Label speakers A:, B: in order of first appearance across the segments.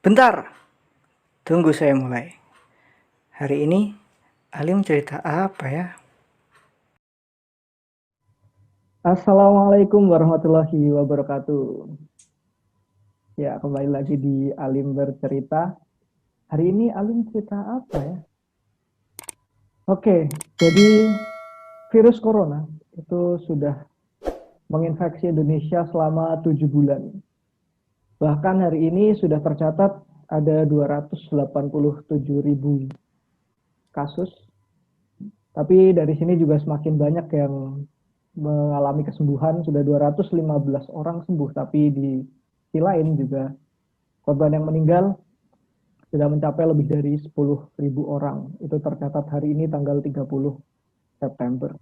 A: Bentar, tunggu saya mulai. Hari ini Alim cerita apa ya? Assalamualaikum warahmatullahi wabarakatuh. Ya, kembali lagi di Alim bercerita. Hari ini Alim cerita apa ya? Oke, jadi virus corona itu sudah menginfeksi Indonesia selama 7 bulan. Bahkan hari ini sudah tercatat ada 287.000 kasus. Tapi dari sini juga semakin banyak yang mengalami kesembuhan, sudah 215 orang sembuh, tapi di sisi lain juga korban yang meninggal sudah mencapai lebih dari 10.000 orang. Itu tercatat hari ini tanggal 30 September.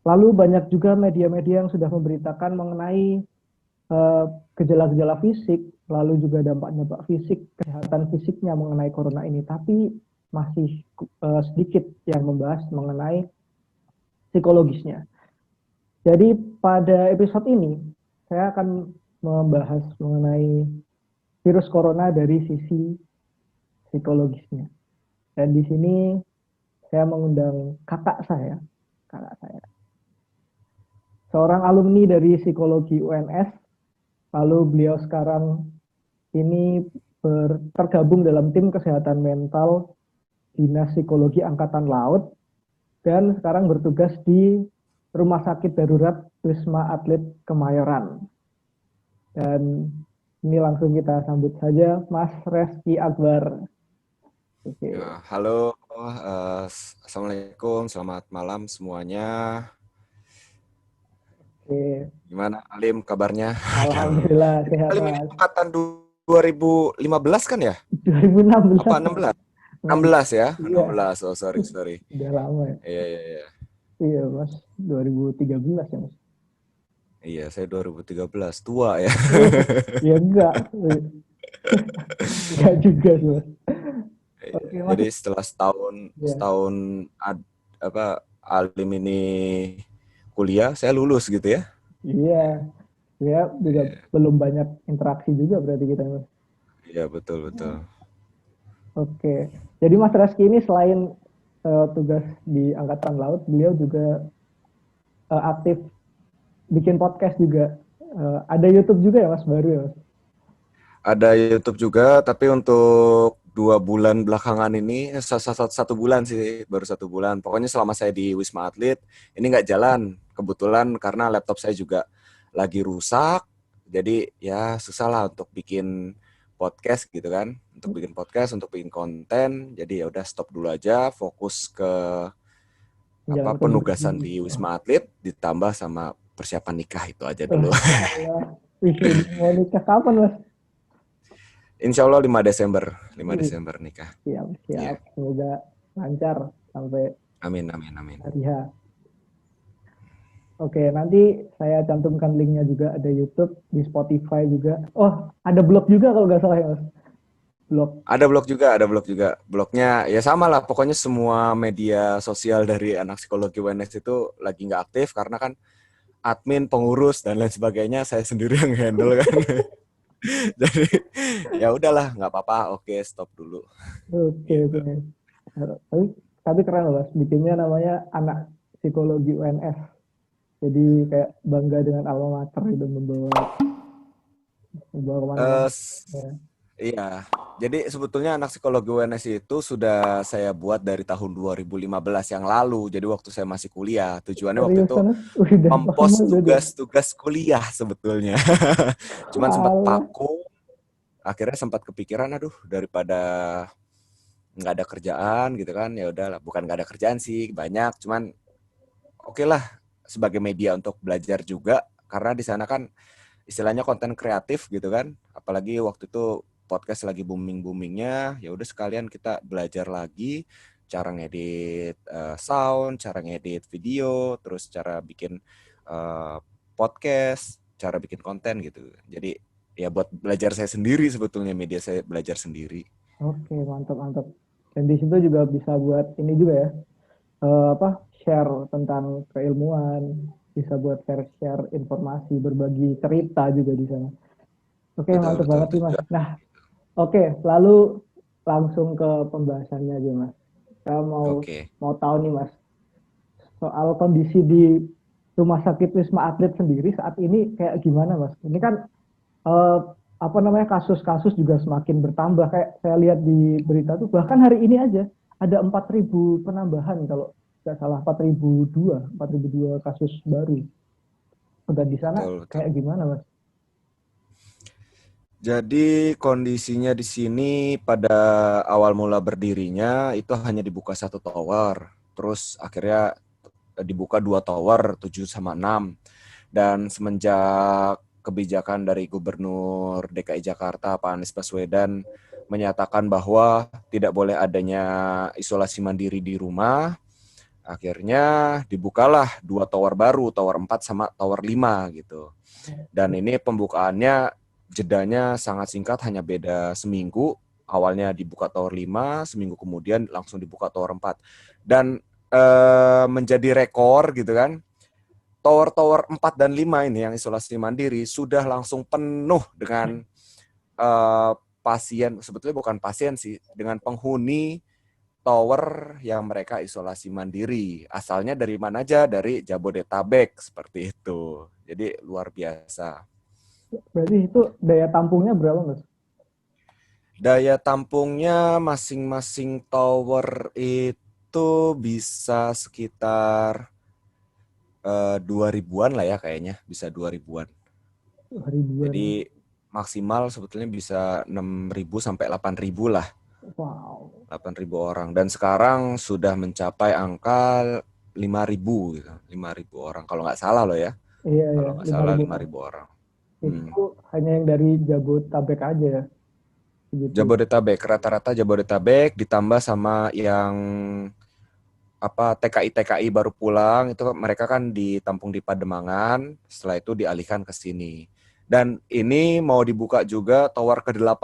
A: Lalu banyak juga media-media yang sudah memberitakan mengenai gejala-gejala fisik, lalu juga dampak-dampak fisik, kesehatan fisiknya mengenai corona ini. Tapi masih sedikit yang membahas mengenai psikologisnya. Jadi pada episode ini saya akan membahas mengenai virus corona dari sisi psikologisnya. Dan di sini saya mengundang kakak saya, seorang alumni dari psikologi UNS. Lalu beliau sekarang ini tergabung dalam tim kesehatan mental Dinas Psikologi Angkatan Laut dan sekarang bertugas di Rumah Sakit Darurat Wisma Atlet Kemayoran. Dan ini langsung kita sambut saja Mas Reski Akbar.
B: Oke. Halo, Assalamualaikum, selamat malam semuanya.
A: Oke.
B: Gimana Alim kabarnya?
A: Alhamdulillah sehat.
B: Alim ini angkatan 2015 kan ya?
A: 2016.
B: Apa 16? 16 ya?
A: Iya.
B: 16, oh sorry.
A: Udah lama ya?
B: Iya.
A: Iya Mas, 2013 ya Mas?
B: Iya, saya 2013, tua ya.
A: Ya enggak. Enggak juga sih Mas. Oke, Mas.
B: Jadi setelah setahun Alim ini kuliah, saya lulus gitu ya?
A: Iya, ya juga belum banyak interaksi juga berarti kita Mas.
B: Iya betul.
A: Oke, jadi Mas Reski ini selain tugas di Angkatan Laut, beliau juga aktif bikin podcast juga. Ada YouTube juga ya Mas, baru ya Mas?
B: Ada YouTube juga, tapi untuk 2 bulan belakangan ini, satu bulan sih, baru 1 bulan. Pokoknya selama saya di Wisma Atlet, ini nggak jalan. Kebetulan karena laptop saya juga lagi rusak, jadi ya susah lah untuk bikin podcast gitu kan. Untuk bikin podcast, untuk bikin konten, jadi ya udah stop dulu aja, fokus ke penugasan di Wisma Atlet, ditambah sama persiapan nikah itu aja dulu.
A: Mau nikah kapan Mas?
B: Insya Allah 5 Desember nikah.
A: Siap. Yeah. Semoga lancar sampai
B: Amin.
A: hari H. Oke, nanti saya cantumkan linknya juga, ada YouTube, di Spotify juga. Oh, ada blog juga kalau nggak salah ya Mas?
B: Ada blog juga. Blognya ya sama lah, pokoknya semua media sosial dari anak psikologi UNS itu lagi nggak aktif karena kan admin, pengurus dan lain sebagainya saya sendiri yang handle kan. Jadi ya udahlah, nggak apa-apa, oke stop dulu.
A: Oke. Tapi keren loh Mas, bikinnya namanya anak psikologi UNS. Jadi kayak bangga dengan alma mater itu, membawa kemana-mana.
B: Iya, jadi sebetulnya anak psikologi UNS itu sudah saya buat dari tahun 2015 yang lalu. Jadi waktu saya masih kuliah, tujuannya waktu itu mempost tugas kuliah sebetulnya. Cuman sempat vakum, akhirnya sempat kepikiran, aduh daripada nggak ada kerjaan gitu kan, ya udahlah. Bukan nggak ada kerjaan sih, banyak. Cuman oke lah sebagai media untuk belajar juga, karena di sana kan istilahnya konten kreatif gitu kan. Apalagi waktu itu podcast lagi boomingnya, ya udah sekalian kita belajar lagi cara ngedit sound, cara ngedit video, terus cara bikin podcast, cara bikin konten gitu. Jadi ya buat belajar saya sendiri, sebetulnya media saya belajar sendiri.
A: Oke, mantap. Dan di situ juga bisa buat ini juga ya, share tentang keilmuan, bisa buat share informasi, berbagi cerita juga di sana. Oke, mantap banget sih Mas. Nah, Oke, lalu langsung ke pembahasannya aja Mas. Saya
B: Oke.
A: mau tahu nih Mas, soal kondisi di Rumah Sakit Wisma Atlet sendiri saat ini kayak gimana Mas? Ini kan eh, apa namanya, kasus-kasus juga semakin bertambah. Kayak saya lihat di berita tuh bahkan hari ini aja ada 4.000 penambahan, kalau nggak salah 4.002 kasus baru. Udah di sana
B: Betul, betul.
A: kayak gimana Mas?
B: Jadi kondisinya di sini pada awal mula berdirinya itu hanya dibuka 1 tower. Terus akhirnya dibuka 2 tower, 7 sama 6. Dan semenjak kebijakan dari Gubernur DKI Jakarta, Pak Anies Baswedan, menyatakan bahwa tidak boleh adanya isolasi mandiri di rumah, akhirnya dibukalah 2 tower baru, tower 4 sama tower 5 gitu. Dan ini pembukaannya jedanya sangat singkat, hanya beda seminggu. Awalnya dibuka tower 5, seminggu kemudian langsung dibuka tower 4. Dan menjadi rekor gitu kan. Tower-tower 4 dan 5 ini yang isolasi mandiri sudah langsung penuh dengan pasien, sebetulnya bukan pasien sih, dengan penghuni tower yang mereka isolasi mandiri. Asalnya dari mana aja? Dari Jabodetabek, seperti itu. Jadi luar biasa.
A: Berarti itu daya tampungnya berapa Mas?
B: Daya tampungnya masing-masing tower itu bisa sekitar 2 ribuan lah ya kayaknya. Bisa 2 ribuan.
A: 2.000-an.
B: Jadi maksimal sebetulnya bisa 6.000 sampai 8.000 lah.
A: Wow.
B: 8.000 orang. Dan sekarang sudah mencapai angka 5.000 gitu. 5.000 orang. Kalau nggak salah loh ya.
A: Iya, ya,
B: Kalau nggak
A: lima
B: salah
A: ribu
B: 5.000 orang.
A: Itu hanya yang dari Jabodetabek aja ya, begitu.
B: Jabodetabek, rata-rata Jabodetabek ditambah sama yang TKI baru pulang, itu mereka kan ditampung di Pademangan, setelah itu dialihkan ke sini. Dan ini mau dibuka juga tower ke-8,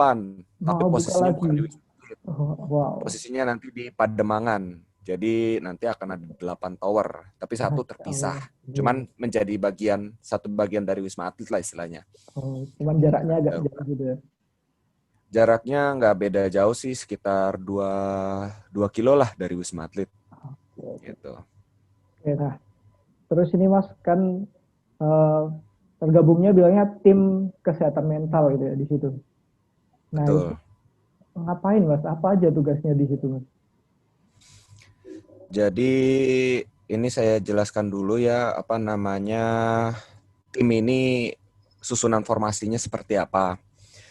B: tapi
A: Mau buka
B: posisinya
A: lagi.
B: bukan di Wisma Atlet.
A: Oh, wow.
B: Posisinya nanti di Pademangan. Jadi nanti akan ada 8 tower, tapi satu
A: Masya
B: terpisah.
A: Allah. Iya.
B: Cuman menjadi satu bagian dari Wisma Atlet lah istilahnya.
A: Oh, cuman jaraknya agak
B: Gitu.
A: jauh gitu ya.
B: Jaraknya nggak beda jauh sih, sekitar 2 kilo lah dari Wisma Atlet.
A: Oke, oke.
B: Gitu.
A: Oke, nah, terus ini Mas kan eh, tergabungnya bilangnya tim kesehatan mental gitu ya di situ. Nah, itu
B: Betul.
A: ngapain Mas? Apa aja tugasnya di situ Mas?
B: Jadi ini saya jelaskan dulu ya, apa namanya, tim ini susunan formasinya seperti apa.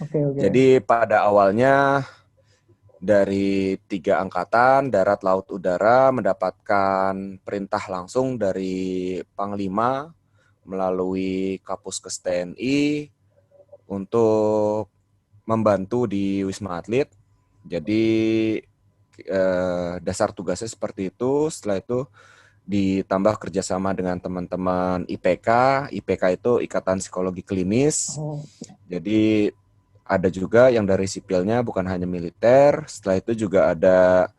A: Oke, oke.
B: Jadi pada awalnya dari 3 angkatan, darat, laut, udara, mendapatkan perintah langsung dari Panglima melalui Kapuskus TNI untuk membantu di Wisma Atlet. Jadi dasar tugasnya seperti itu. Setelah itu ditambah kerjasama dengan teman-teman IPK. IPK itu Ikatan Psikologi Klinis.
A: Oh,
B: Jadi ada juga yang dari sipilnya, bukan hanya militer. Setelah itu juga ada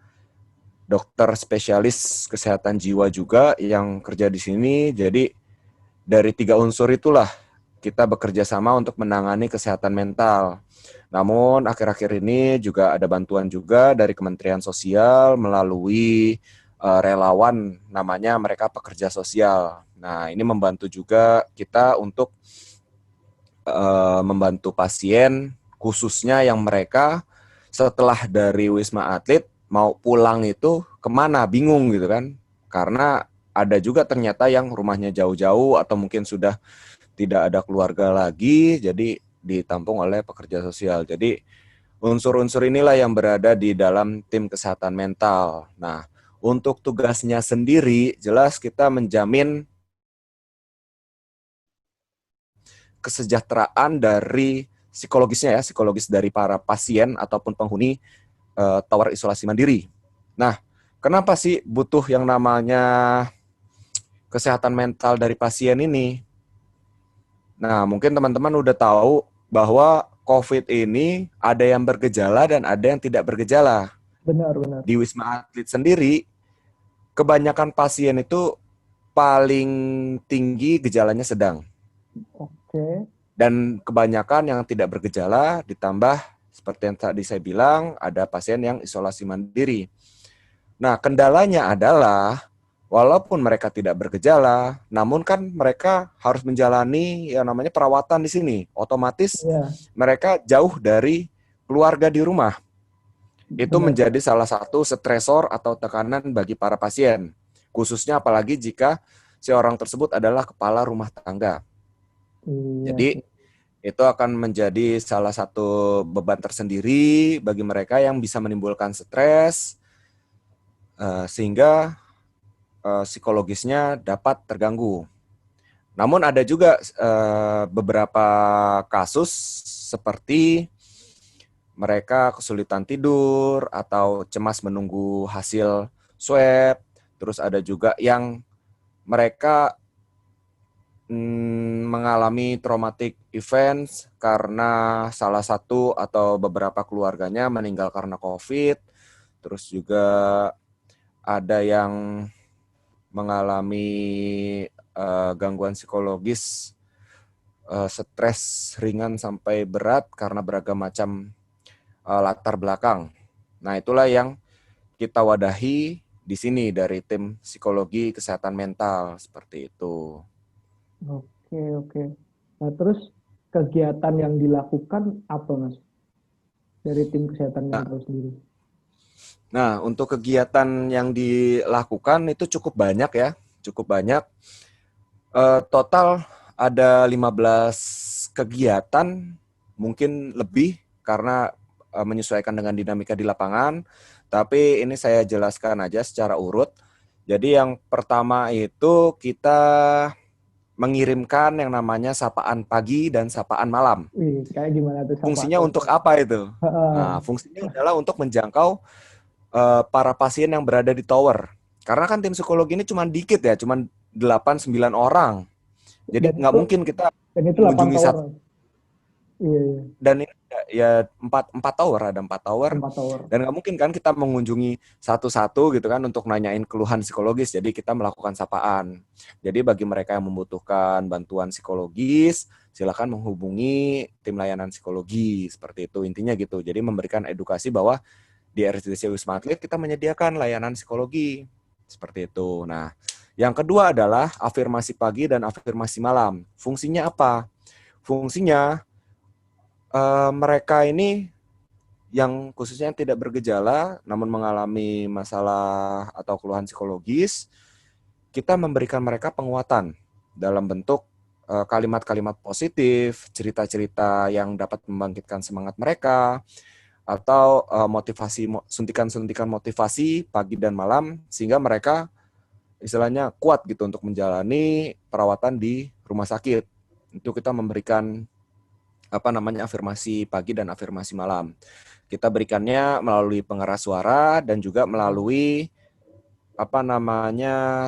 B: dokter spesialis kesehatan jiwa juga yang kerja di sini. Jadi dari 3 unsur itulah kita bekerja sama untuk menangani kesehatan mental. Namun akhir-akhir ini juga ada bantuan juga dari Kementerian Sosial melalui relawan, namanya mereka pekerja sosial. Nah, ini membantu juga kita untuk membantu pasien, khususnya yang mereka setelah dari Wisma Atlet mau pulang itu kemana, bingung gitu kan. Karena ada juga ternyata yang rumahnya jauh-jauh atau mungkin sudah tidak ada keluarga lagi, jadi ditampung oleh pekerja sosial. Jadi unsur-unsur inilah yang berada di dalam tim kesehatan mental. Nah, untuk tugasnya sendiri, jelas kita menjamin kesejahteraan dari psikologisnya ya, psikologis dari para pasien ataupun penghuni tower isolasi mandiri. Nah, kenapa sih butuh yang namanya kesehatan mental dari pasien ini? Nah, mungkin teman-teman udah tahu bahwa COVID ini ada yang bergejala dan ada yang tidak bergejala.
A: benar, benar.
B: Di Wisma Atlet sendiri, kebanyakan pasien itu paling tinggi gejalanya sedang.
A: Oke.
B: Dan kebanyakan yang tidak bergejala ditambah seperti yang tadi saya bilang, ada pasien yang isolasi mandiri. Nah, kendalanya adalah walaupun mereka tidak bergejala, namun kan mereka harus menjalani yang namanya perawatan di sini. Otomatis
A: Iya,
B: mereka jauh dari keluarga di rumah. Itu
A: benar.
B: menjadi salah satu stresor atau tekanan bagi para pasien. Khususnya apalagi jika si orang tersebut adalah kepala rumah tangga.
A: Iya
B: Jadi
A: sih.
B: itu akan menjadi salah satu beban tersendiri bagi mereka yang bisa menimbulkan stres, sehingga psikologisnya dapat terganggu. Namun ada juga beberapa kasus seperti mereka kesulitan tidur atau cemas menunggu hasil swab. Terus ada juga yang mereka mengalami traumatic events karena salah satu atau beberapa keluarganya meninggal karena COVID. Terus juga ada yang mengalami gangguan psikologis, stres ringan sampai berat karena beragam macam latar belakang. Nah, itulah yang kita wadahi di sini dari tim psikologi kesehatan mental seperti itu.
A: Oke, oke. Nah, terus kegiatan yang dilakukan apa, Mas? Dari tim kesehatan
B: Nah,
A: mental sendiri.
B: untuk kegiatan yang dilakukan itu cukup banyak ya, cukup banyak. Total ada 15 kegiatan, mungkin lebih karena menyesuaikan dengan dinamika di lapangan. Tapi ini saya jelaskan aja secara urut. Jadi yang pertama itu kita mengirimkan yang namanya sapaan pagi dan sapaan malam.
A: Wih, kayak gimana tuh sapaan
B: Fungsinya untuk
A: pagi?
B: apa itu? Nah, fungsinya adalah untuk menjangkau para pasien yang berada di tower. Karena kan tim psikologi ini cuma dikit ya, cuma 8-9 orang. Jadi
A: Dan
B: nggak
A: itu
B: mungkin kita
A: dan itu 8
B: mengunjungi
A: tower.
B: satu,
A: Iya, iya.
B: dan ini ya empat tower, ada 4 tower,
A: 4 tower.
B: dan nggak mungkin kan kita mengunjungi satu-satu gitu kan untuk nanyain keluhan psikologis. Jadi kita melakukan sapaan. Jadi bagi mereka yang membutuhkan bantuan psikologis, silakan menghubungi tim layanan psikologi seperti itu, intinya gitu. Jadi memberikan edukasi bahwa di RSDC Wisma Atlet kita menyediakan layanan psikologi seperti itu. Nah, yang kedua adalah afirmasi pagi dan afirmasi malam. Fungsinya apa? Fungsinya mereka ini yang khususnya yang tidak bergejala namun mengalami masalah atau keluhan psikologis, kita memberikan mereka penguatan dalam bentuk kalimat-kalimat positif, cerita-cerita yang dapat membangkitkan semangat mereka, atau motivasi, suntikan-suntikan motivasi pagi dan malam, sehingga mereka istilahnya kuat gitu untuk menjalani perawatan di rumah sakit. Itu kita memberikan afirmasi pagi dan afirmasi malam. Kita berikannya melalui pengeras suara dan juga melalui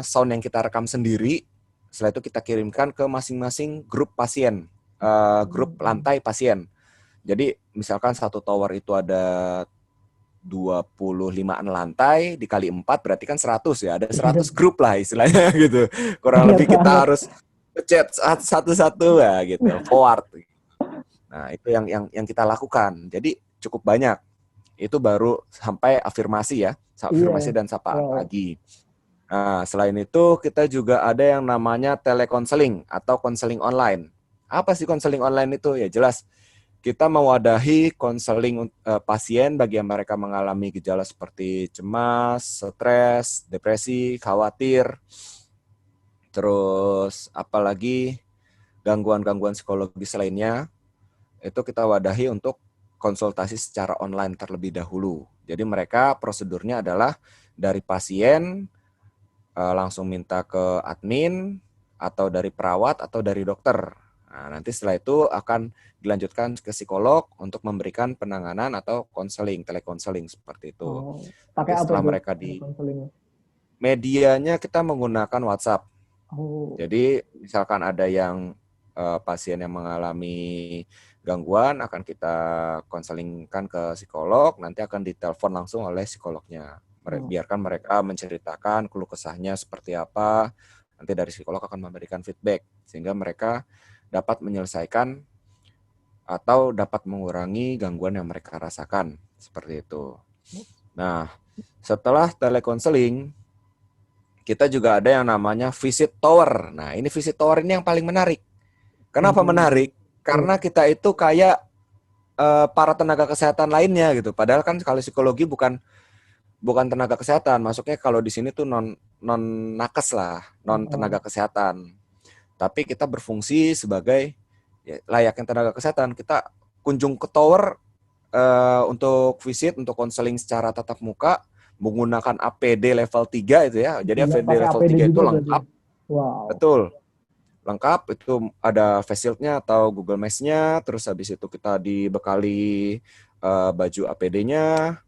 B: sound yang kita rekam sendiri. Setelah itu kita kirimkan ke masing-masing grup pasien, grup lantai pasien. Jadi misalkan satu tower itu ada 25-an lantai, dikali 4 berarti kan 100 ya. Ada 100 grup lah istilahnya gitu. Kurang
A: Banyak
B: lebih kita
A: banget.
B: harus chat satu-satu ya gitu, forward. Nah, itu yang kita lakukan. Jadi cukup banyak. Itu baru sampai afirmasi ya, afirmasi
A: Iya.
B: dan sapaan
A: Wow.
B: pagi. Nah, selain itu kita juga ada yang namanya telekonseling atau konseling online. Apa sih konseling online itu? Ya jelas kita mewadahi konseling pasien bagi yang mereka mengalami gejala seperti cemas, stres, depresi, khawatir, terus apalagi gangguan-gangguan psikologis lainnya, itu kita wadahi untuk konsultasi secara online terlebih dahulu. Jadi mereka prosedurnya adalah dari pasien langsung minta ke admin, atau dari perawat, atau dari dokter. Nah, nanti setelah itu akan dilanjutkan ke psikolog untuk memberikan penanganan atau konseling, telekonseling seperti itu.
A: Oh,
B: Nanti
A: pakai apa
B: setelah
A: itu
B: mereka di
A: konselingnya?
B: medianya kita menggunakan WhatsApp.
A: Oh,
B: Jadi misalkan ada yang pasien yang mengalami gangguan akan kita konselingkan ke psikolog, nanti akan ditelepon langsung oleh psikolognya.
A: oh.
B: Biarkan mereka menceritakan keluh kesahnya seperti apa, nanti dari psikolog akan memberikan feedback sehingga mereka dapat menyelesaikan atau dapat mengurangi gangguan yang mereka rasakan. Seperti itu. Nah, setelah telekonseling, kita juga ada yang namanya visit tower. Nah, ini visit tower ini yang paling menarik. Kenapa menarik? Karena kita itu kayak para tenaga kesehatan lainnya gitu. Padahal kan kalau psikologi bukan tenaga kesehatan. Masuknya kalau di sini tuh non nakes lah, non tenaga kesehatan. Tapi kita berfungsi sebagai layaknya tenaga kesehatan. Kita kunjung ke tower untuk visit, untuk konseling secara tatap muka menggunakan APD level 3 itu ya. Jadi APD level 3 itu lengkap.
A: Wow.
B: Betul. Lengkap, itu ada face shield-nya atau Google Mesh-nya, terus habis itu kita dibekali baju APD-nya,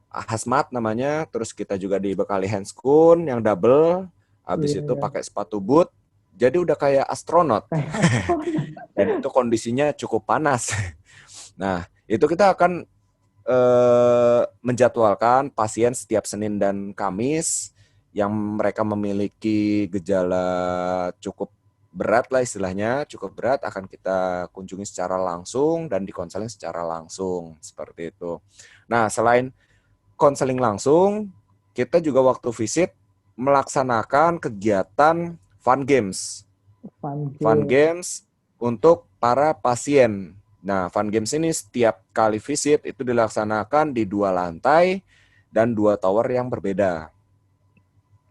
B: hazmat namanya, terus kita juga dibekali handscoon yang double, habis itu pakai sepatu boot, jadi udah kayak astronot. Dan itu kondisinya cukup panas. Nah, itu kita akan menjadwalkan pasien setiap Senin dan Kamis yang mereka memiliki gejala cukup berat lah istilahnya, cukup berat akan kita kunjungi secara langsung dan dikonseling secara langsung, seperti itu. Nah, selain konseling langsung, kita juga waktu visit melaksanakan kegiatan fun games. Fun games untuk para pasien. Nah, fun games ini setiap kali visit itu dilaksanakan di 2 lantai dan 2 tower yang berbeda.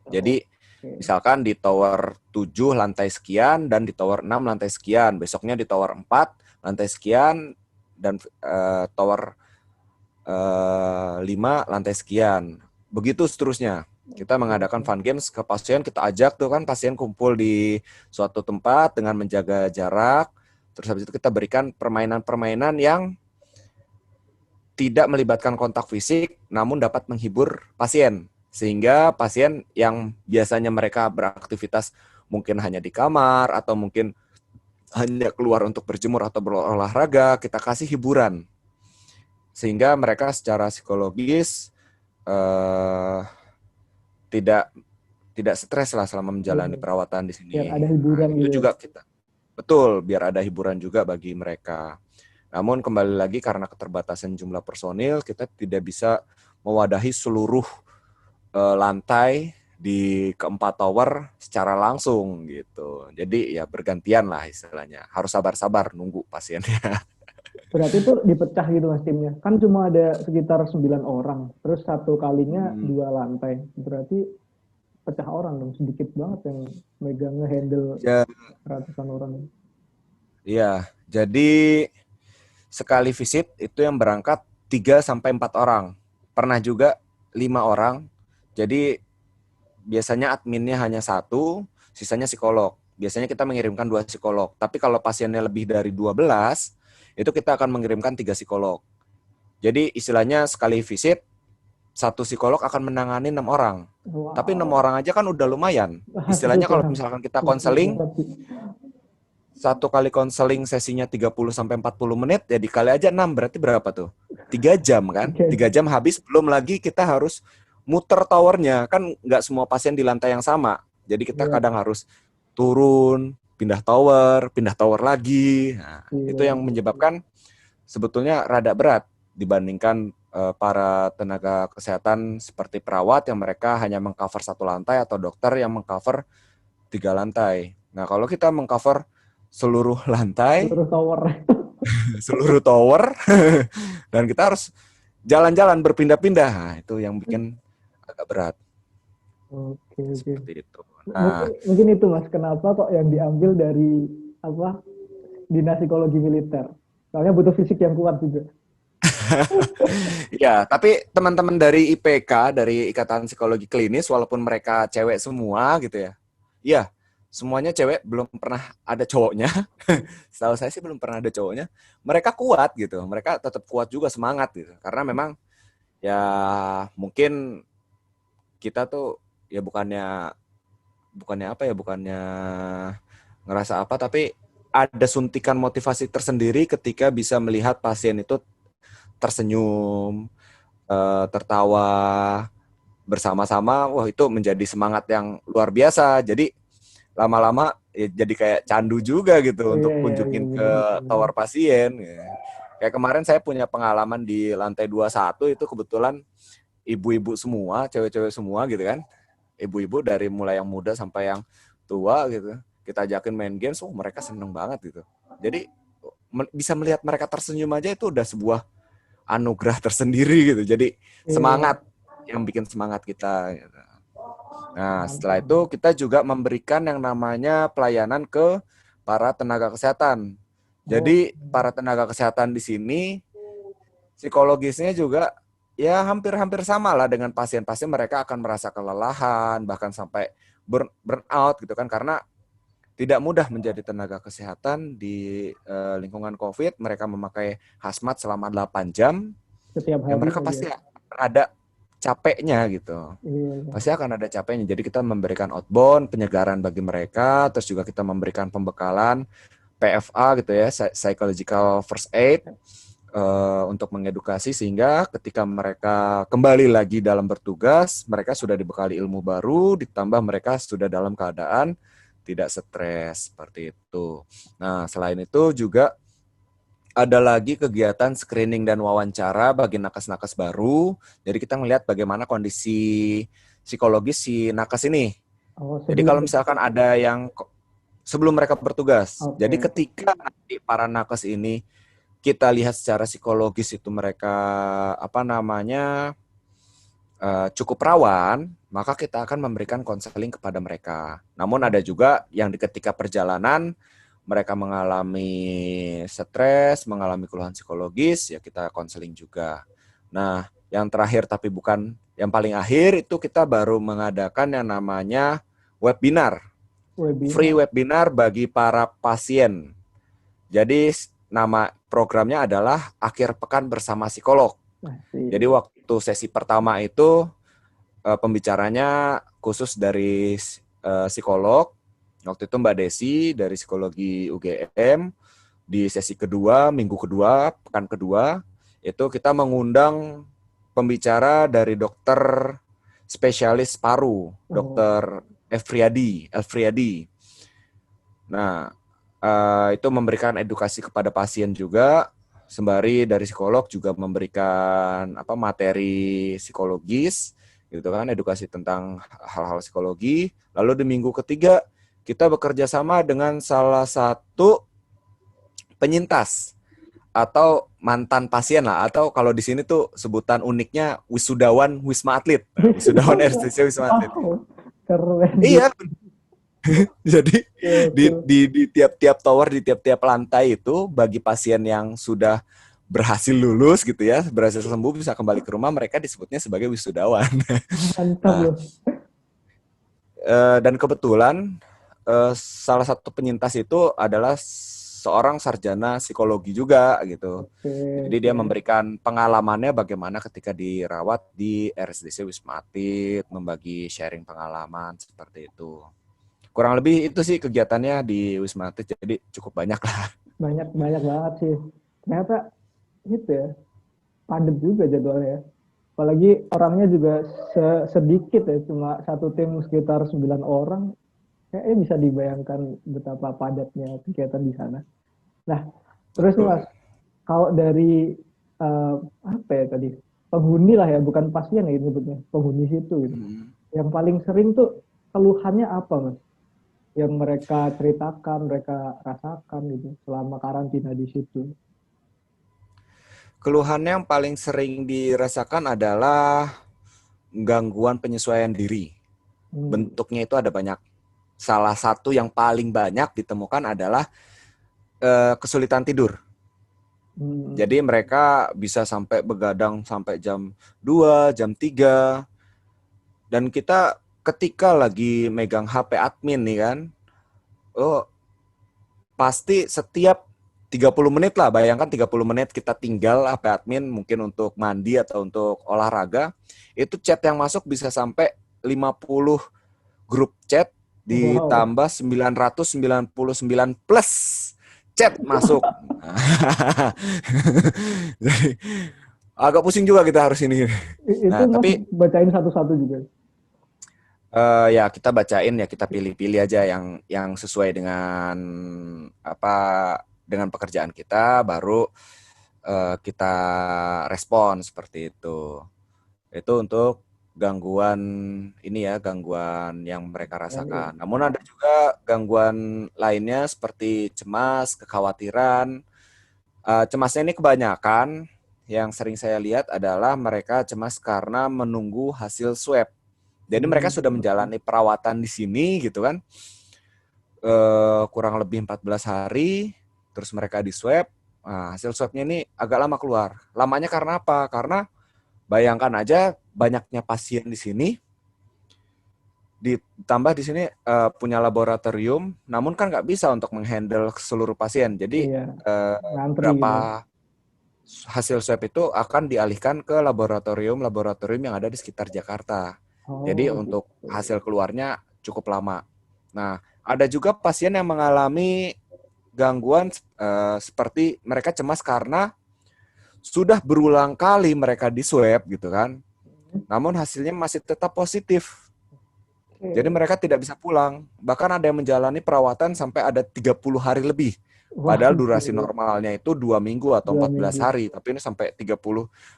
B: Jadi, misalkan di tower 7 lantai sekian dan di tower 6 lantai sekian. Besoknya di tower 4 lantai sekian dan tower 5 lantai sekian. Begitu seterusnya. Kita mengadakan fun games ke pasien, kita ajak tuh kan pasien kumpul di suatu tempat dengan menjaga jarak. Terus habis itu kita berikan permainan-permainan yang tidak melibatkan kontak fisik namun dapat menghibur pasien. Sehingga pasien yang biasanya mereka beraktivitas mungkin hanya di kamar atau mungkin hanya keluar untuk berjemur atau berolahraga, kita kasih hiburan. Sehingga mereka secara psikologis tidak stres lah selama menjalani perawatan di sini.
A: Biar ada hiburan
B: itu juga kita. Betul, biar ada hiburan juga bagi mereka. Namun kembali lagi karena keterbatasan jumlah personil, kita tidak bisa mewadahi seluruh lantai di keempat tower secara langsung gitu. Jadi ya bergantian lah istilahnya. Harus sabar-sabar nunggu pasiennya.
A: Berarti itu dipecah gitu Mas timnya. Kan cuma ada sekitar 9 orang. Terus satu kalinya 2 lantai. Berarti pecah orang dong. Sedikit banget yang megang nge-handle ratusan orang.
B: Iya, jadi sekali visit itu yang berangkat 3-4 orang. Pernah juga 5 orang. Jadi biasanya adminnya hanya 1, sisanya psikolog. Biasanya kita mengirimkan 2 psikolog. Tapi kalau pasiennya lebih dari 12, itu kita akan mengirimkan 3 psikolog. Jadi istilahnya sekali visit, 1 psikolog akan menangani 6 orang. Wow. Tapi 6 orang aja kan udah lumayan. Istilahnya kalau misalkan kita konseling, 1 kali konseling sesinya 30-40 menit, ya dikali aja 6, berarti berapa tuh? 3 jam kan? 3 jam habis, belum lagi kita harus muter towernya. Kan nggak semua pasien di lantai yang sama. Jadi kita kadang harus turun, pindah tower lagi. Nah, itu yang menyebabkan sebetulnya rada berat dibandingkan para tenaga kesehatan seperti perawat yang mereka hanya mengcover 1 lantai atau dokter yang mengcover 3 lantai. Nah, kalau kita mengcover seluruh lantai, seluruh tower, dan kita harus jalan-jalan berpindah-pindah. Nah, itu yang bikin agak berat.
A: Oke.
B: Seperti itu. Nah,
A: mungkin itu Mas, kenapa kok yang diambil dari dinas psikologi militer? Soalnya butuh fisik yang kuat juga.
B: Ya, tapi teman-teman dari IPK, dari Ikatan Psikologi Klinis, walaupun mereka cewek semua gitu ya. Iya, semuanya cewek, belum pernah ada cowoknya. Setahu saya sih belum pernah ada cowoknya. Mereka kuat gitu, mereka tetap kuat juga, semangat gitu. Karena memang ya mungkin kita tuh ya bukannya ngerasa apa, tapi ada suntikan motivasi tersendiri ketika bisa melihat pasien itu tersenyum, tertawa bersama-sama. Wah, itu menjadi semangat yang luar biasa. Jadi lama-lama ya jadi kayak candu juga gitu untuk kunjungin ke tower pasien. Ya. Kayak kemarin saya punya pengalaman di lantai 21 itu kebetulan ibu-ibu semua, cewek-cewek semua gitu kan. Ibu-ibu dari mulai yang muda sampai yang tua gitu. Kita ajakin main games, mereka seneng banget gitu. Jadi bisa melihat mereka tersenyum aja itu udah sebuah anugerah tersendiri gitu. Jadi semangat yang bikin semangat kita gitu. Nah, setelah itu kita juga memberikan yang namanya pelayanan ke para tenaga kesehatan. Jadi para tenaga kesehatan di sini psikologisnya juga ya hampir-hampir sama lah dengan pasien-pasien. Mereka akan merasa kelelahan, bahkan sampai burnout gitu kan, karena tidak mudah menjadi tenaga kesehatan di lingkungan COVID. Mereka memakai hazmat selama 8 jam.
A: Setiap hari.
B: Ya mereka pasti ada capeknya gitu. Pasti akan ada capeknya. Jadi kita memberikan outbound, penyegaran bagi mereka, terus juga kita memberikan pembekalan PFA gitu ya, psychological first aid, untuk mengedukasi sehingga ketika mereka kembali lagi dalam bertugas, mereka sudah dibekali ilmu baru, ditambah mereka sudah dalam keadaan tidak stres seperti itu. Nah, selain itu juga ada lagi kegiatan screening dan wawancara bagi nakes-nakes baru. Jadi kita melihat bagaimana kondisi psikologis si nakes ini. Jadi kalau misalkan ada yang sebelum mereka bertugas. Jadi ketika nanti para nakes ini kita lihat secara psikologis itu mereka cukup rawan, maka kita akan memberikan konseling kepada mereka. Namun ada juga yang ketika perjalanan mereka mengalami stres, mengalami keluhan psikologis, ya kita konseling juga. Nah, yang terakhir tapi bukan yang paling akhir itu kita baru mengadakan yang namanya webinar. Free webinar bagi para pasien. Jadi nama programnya adalah Akhir Pekan Bersama Psikolog. Jadi waktu sesi pertama itu pembicaranya khusus dari psikolog. Waktu itu Mbak Desi dari Psikologi UGM. Di sesi kedua, minggu kedua, pekan kedua, itu kita mengundang pembicara dari dokter spesialis paru, Dokter Elfriadi. Nah, itu memberikan edukasi kepada pasien juga, sembari dari psikolog juga memberikan materi psikologis, gitu kan, edukasi tentang hal-hal psikologi. Lalu di minggu ketiga kita bekerja sama dengan salah satu penyintas atau mantan pasien lah, atau kalau di sini tuh sebutan uniknya wisudawan Wisma Atlet, wisudawan RSDC Wisma Atlet.
A: Keren.
B: Iya. Jadi di tiap-tiap tower, di tiap-tiap lantai itu bagi pasien yang sudah berhasil lulus gitu ya, berhasil sembuh bisa kembali ke rumah, mereka disebutnya sebagai wisudawan.
A: Mantap loh.
B: Dan kebetulan salah satu penyintas itu adalah seorang sarjana psikologi juga gitu. Jadi dia memberikan pengalamannya bagaimana ketika dirawat di RSDC Wisma Atlet, membagi sharing pengalaman seperti itu. Kurang lebih itu sih kegiatannya di Wisma Atlet, jadi cukup banyak lah.
A: Banyak banget sih. Ternyata gitu ya, padat juga jadwalnya. Apalagi orangnya juga sedikit ya, cuma satu tim sekitar 9 orang. Kayaknya bisa dibayangkan betapa padatnya kegiatan di sana. Nah, terus nih Mas, kalau dari penghuni lah ya, bukan pasien ya nyebutnya, penghuni situ gitu. Yang paling sering tuh keluhannya apa Mas? Yang mereka ceritakan, mereka rasakan gitu selama karantina di situ.
B: Keluhannya yang paling sering dirasakan adalah gangguan penyesuaian diri. Bentuknya itu ada banyak. Salah satu yang paling banyak ditemukan adalah kesulitan tidur. Jadi mereka bisa sampai begadang sampai jam 2, jam 3. Dan kita ketika lagi megang HP admin nih kan, pasti setiap 30 menit lah, bayangkan 30 menit kita tinggal HP admin mungkin untuk mandi atau untuk olahraga, itu chat yang masuk bisa sampai 50 grup chat ditambah 999 plus chat masuk. Jadi, agak pusing juga kita harus ini.
A: Itu tapi bacain satu-satu juga.
B: Ya kita bacain ya, kita pilih-pilih aja yang sesuai dengan apa dengan pekerjaan kita, baru kita respon seperti itu. Itu untuk gangguan ini ya, gangguan yang mereka rasakan. Namun ada juga gangguan lainnya seperti cemas, kekhawatiran. Cemasnya ini kebanyakan yang sering saya lihat adalah mereka cemas karena menunggu hasil swab. Jadi mereka sudah menjalani perawatan di sini gitu kan, kurang lebih 14 hari, terus mereka di swab. Nah, hasil swabnya ini agak lama keluar. Lamanya karena apa? Karena bayangkan aja banyaknya pasien di sini, ditambah di sini punya laboratorium, namun kan nggak bisa untuk menghandle seluruh pasien. Jadi beberapa hasil swab itu akan dialihkan ke laboratorium yang ada di sekitar Jakarta. Jadi untuk hasil keluarnya cukup lama. Nah, ada juga pasien yang mengalami gangguan seperti mereka cemas karena sudah berulang kali mereka di swab gitu kan. Namun hasilnya masih tetap positif. Jadi mereka tidak bisa pulang. Bahkan ada yang menjalani perawatan sampai ada 30 hari lebih. Padahal durasi normalnya itu 2 minggu atau 14 hari. Tapi ini sampai 30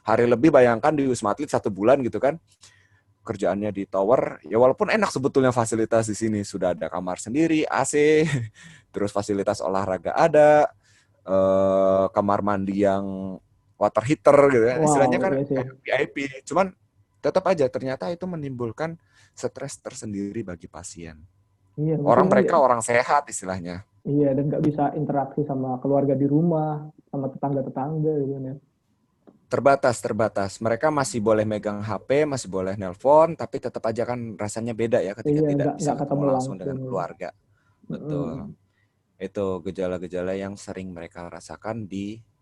B: hari lebih. Bayangkan di Wisma Atlet 1 bulan gitu kan. Kerjaannya di tower. Ya walaupun enak sebetulnya fasilitas di sini. Sudah ada kamar sendiri, AC. Terus fasilitas olahraga ada. Kamar mandi yang water heater gitu ya. Istilahnya kan kayak VIP. Cuman tetap aja ternyata itu menimbulkan stres tersendiri bagi pasien. Orang mereka orang sehat istilahnya.
A: Iya, dan nggak bisa interaksi sama keluarga di rumah, sama tetangga-tetangga gitu ya.
B: Terbatas. Mereka masih boleh megang HP, masih boleh nelpon, tapi tetap aja kan rasanya beda ya ketika tidak bisa ketemu langsung dengan keluarga. Betul. Itu gejala-gejala yang sering mereka rasakan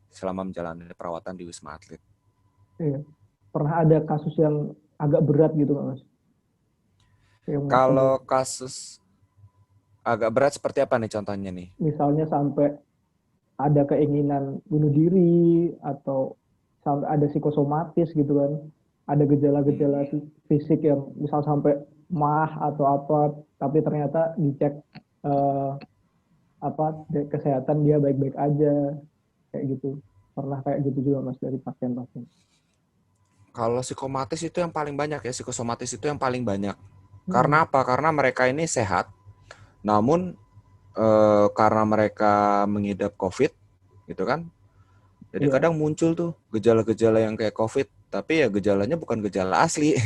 B: selama menjalani perawatan di Wisma Atlet.
A: Iya. Pernah ada kasus yang agak berat gitu Mas?
B: Kalau kasus agak berat seperti apa nih contohnya nih?
A: Misalnya sampai ada keinginan bunuh diri atau sampai ada psikosomatis gitu kan. Ada gejala-gejala fisik yang misal sampai mah atau apa, tapi ternyata dicek kesehatan dia baik-baik aja kayak gitu. Pernah kayak gitu juga Mas dari pasien-pasien?
B: Kalau psikomatis itu yang paling banyak ya, psikosomatis itu yang paling banyak. Karena apa? Karena mereka ini sehat, namun karena mereka mengidap COVID, gitu kan. Jadi kadang muncul tuh gejala-gejala yang kayak COVID, tapi ya gejalanya bukan gejala asli.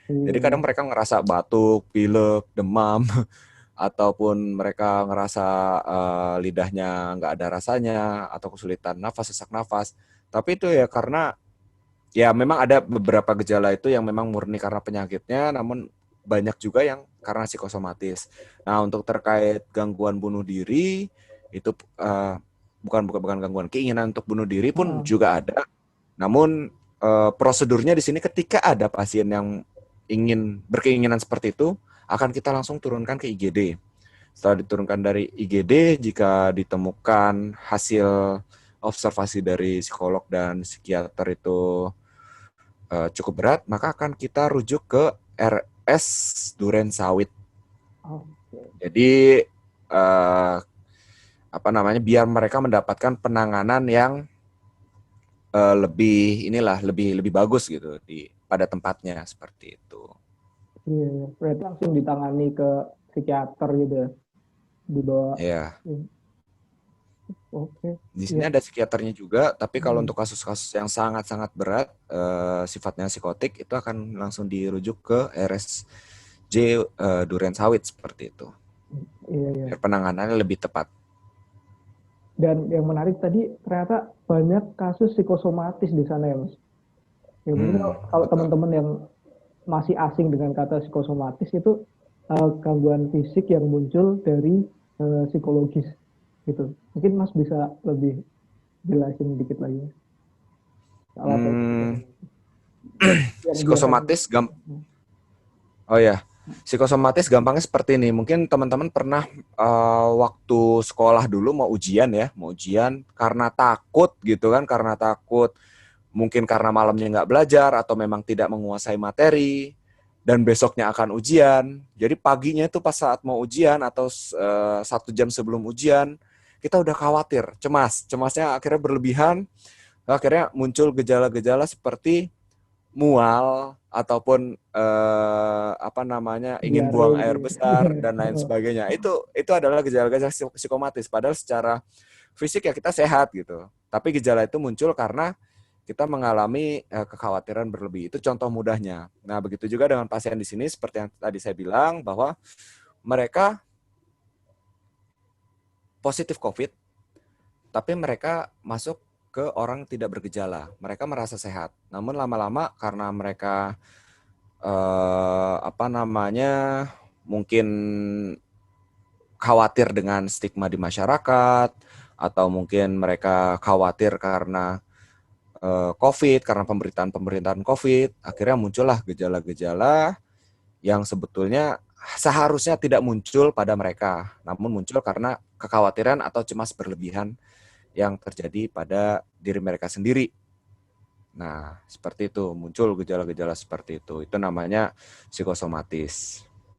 B: Jadi kadang mereka ngerasa batuk, pilek, demam, ataupun mereka ngerasa lidahnya nggak ada rasanya, atau kesulitan nafas, sesak nafas. Tapi itu ya karena ya memang ada beberapa gejala itu yang memang murni karena penyakitnya, namun banyak juga yang karena psikosomatis. Nah, untuk terkait gangguan bunuh diri itu bukan gangguan, keinginan untuk bunuh diri pun juga ada. Namun prosedurnya di sini ketika ada pasien yang berkeinginan seperti itu, akan kita langsung turunkan ke IGD. Setelah diturunkan dari IGD, jika ditemukan hasil observasi dari psikolog dan psikiater itu cukup berat, maka akan kita rujuk ke RS Durensawit. Jadi biar mereka mendapatkan penanganan yang lebih bagus gitu pada tempatnya seperti itu.
A: Iya, berarti langsung ditangani ke psikiater gitu ya, dibawa.
B: Iya. Di sini ada psikiaternya juga, tapi kalau untuk kasus-kasus yang sangat-sangat berat, sifatnya psikotik, itu akan langsung dirujuk ke RSJ Durensawit seperti itu.
A: Iya.
B: Penanganannya lebih tepat.
A: Dan yang menarik tadi ternyata banyak kasus psikosomatis di sana ya Mas. Ya mungkin kalau teman-teman yang masih asing dengan kata psikosomatis itu gangguan fisik yang muncul dari psikologis gitu. Mungkin Mas bisa lebih jelasin dikit lagi.
B: Psikosomatis psikosomatis gampangnya seperti ini. Mungkin teman-teman pernah waktu sekolah dulu mau ujian karena takut gitu kan, mungkin karena malamnya nggak belajar atau memang tidak menguasai materi. dan besoknya akan ujian. Jadi paginya itu pas saat mau ujian atau 1 jam sebelum ujian, kita udah khawatir, cemasnya akhirnya berlebihan, akhirnya muncul gejala-gejala seperti mual ataupun ingin buang
A: Diare
B: air
A: gitu.
B: besar dan lain sebagainya. Itu adalah gejala-gejala psikomatis. Padahal secara fisik ya kita sehat gitu. Tapi gejala itu muncul karena kita mengalami kekhawatiran berlebih. Itu contoh mudahnya. Nah, begitu juga dengan pasien di sini seperti yang tadi saya bilang bahwa mereka positif COVID, tapi mereka masuk ke orang tidak bergejala. Mereka merasa sehat. Namun lama-lama karena mereka mungkin khawatir dengan stigma di masyarakat, atau mungkin mereka khawatir karena COVID, karena pemberitaan COVID, akhirnya muncullah gejala-gejala yang sebetulnya seharusnya tidak muncul pada mereka, namun muncul karena kekhawatiran atau cemas berlebihan yang terjadi pada diri mereka sendiri. Nah, seperti itu, muncul gejala-gejala seperti itu. Itu namanya psikosomatis.